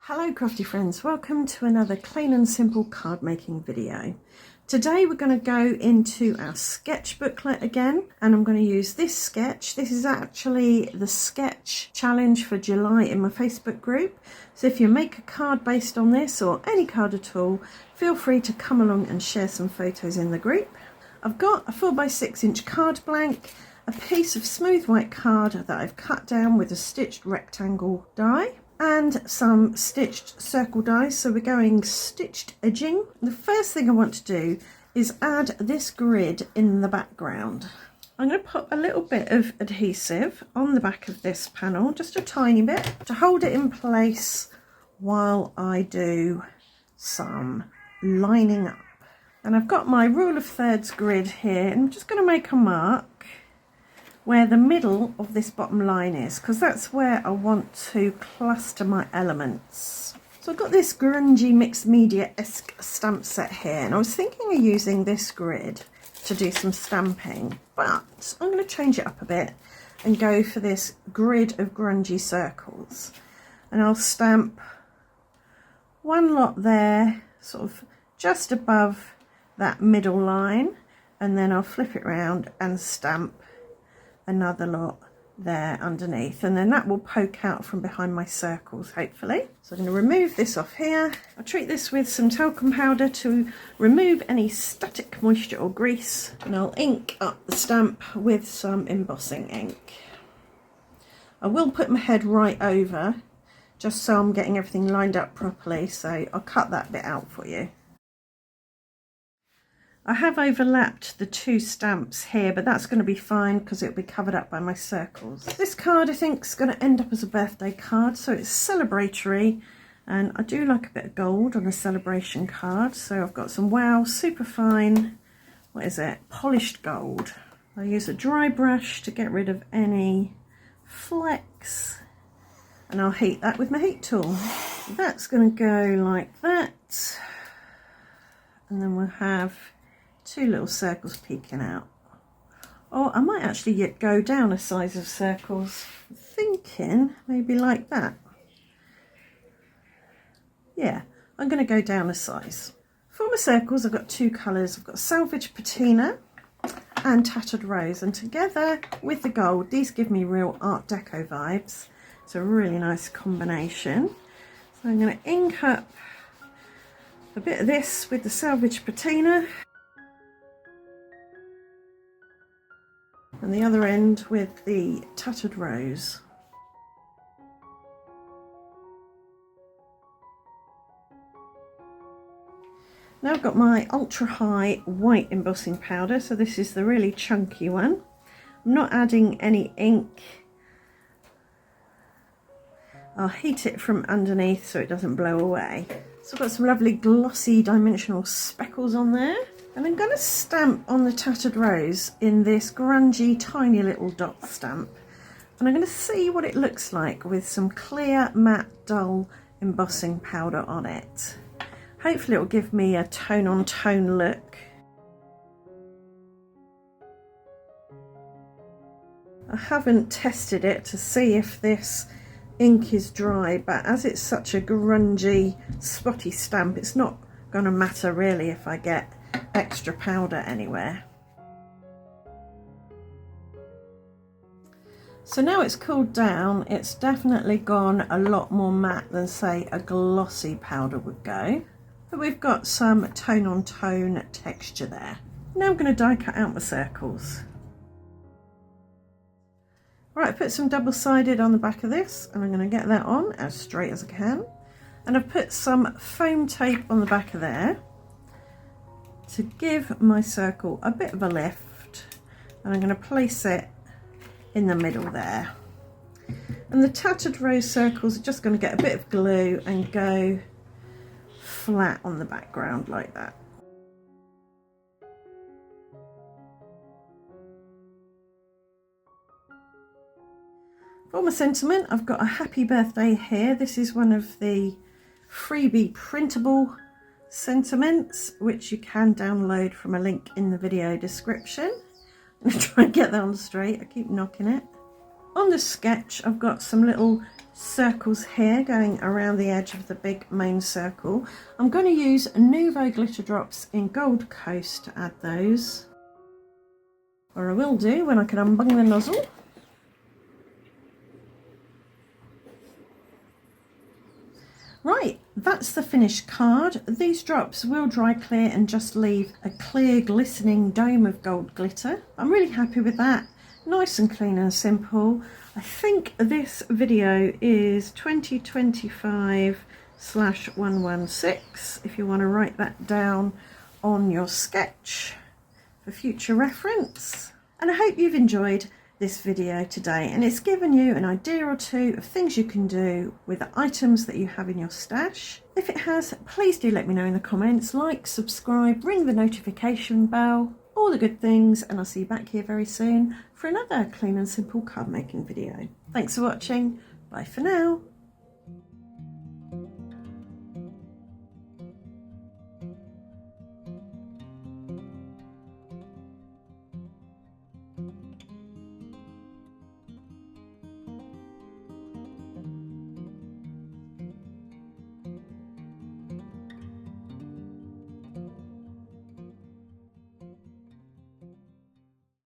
Hello crafty friends, welcome to another clean and simple card making video. Today we're going to go into our sketch booklet again, and I'm going to use this sketch. This is actually the sketch challenge for July in my Facebook group. So if you make a card based on this or any card at all, feel free to come along and share some photos in the group. I've got a 4x6 inch card blank, a piece of smooth white card that I've cut down with a stitched rectangle die, and some stitched circle dies, so we're going stitched edging. The first thing I want to do is add this grid in the background. I'm going to put a little bit of adhesive on the back of this panel, just a tiny bit, to hold it in place while I do some lining up. And I've got my rule of thirds grid here, and I'm just going to make a mark where the middle of this bottom line is, because that's where I want to cluster my elements. So I've got this grungy mixed media-esque stamp set here, and I was thinking of using this grid to do some stamping, but I'm going to change it up a bit and go for this grid of grungy circles. And I'll stamp one lot there, sort of just above that middle line, and then I'll flip it around and stamp another lot there underneath, and then that will poke out from behind my circles, hopefully. So I'm going to remove this off here. I'll treat this with some talcum powder to remove any static moisture or grease, and I'll ink up the stamp with some embossing ink. I will put my head right over just so I'm getting everything lined up properly, so I'll cut that bit out for you. I have overlapped the two stamps here, but that's going to be fine because it'll be covered up by my circles. This card I think is going to end up as a birthday card, so it's celebratory, and I do like a bit of gold on a celebration card, so I've got some wow super fine, what is it, polished gold. I'll use a dry brush to get rid of any flecks, and I'll heat that with my heat tool. That's going to go like that, and then we'll have two little circles peeking out. Or I might actually go down a size of circles, thinking maybe like that. Yeah, I'm going to go down a size. For my circles I've got two colours. I've got salvage patina and tattered rose, and together with the gold these give me real Art Deco vibes. It's a really nice combination. So I'm going to ink up a bit of this with the salvage patina, and the other end with the tattered rose. Now I've got my ultra high white embossing powder, so this is the really chunky one. I'm not adding any ink. I'll heat it from underneath so it doesn't blow away. So I've got some lovely glossy dimensional speckles on there. And I'm going to stamp on the tattered rose in this grungy tiny little dot stamp. And I'm going to see what it looks like with some clear matte dull embossing powder on it. Hopefully it will give me a tone on tone look. I haven't tested it to see if this ink is dry, but as it's such a grungy spotty stamp, it's not going to matter really if I get extra powder anywhere. So now it's cooled down, it's definitely gone a lot more matte than say a glossy powder would go, but we've got some tone on tone texture there. Now I'm going to die cut out my circles. Right, I put some double-sided on the back of this, and I'm going to get that on as straight as I can, and I've put some foam tape on the back of there to give my circle a bit of a lift, and I'm going to place it in the middle there. And the tattered rose circles are just going to get a bit of glue and go flat on the background like that. For my sentiment, I've got a happy birthday here. This is one of the freebie printable sentiments, which you can download from a link in the video description. I'm going to try and get that on straight. I keep knocking it. On the sketch, I've got some little circles here going around the edge of the big main circle. I'm going to use Nouveau glitter drops in Gold Coast to add those. Or I will do when I can unbung the nozzle. Right, that's the finished card. These drops will dry clear and just leave a clear glistening dome of gold glitter. I'm really happy with that. Nice and clean and simple. I think this video is 2025/116 if you want to write that down on your sketch for future reference. And I hope you've enjoyed this video today and it's given you an idea or two of things you can do with the items that you have in your stash. If it has, please do let me know in the comments. Like, subscribe, ring the notification bell, all the good things, and I'll see you back here very soon for another clean and simple card making video. Thanks for watching. Bye for now.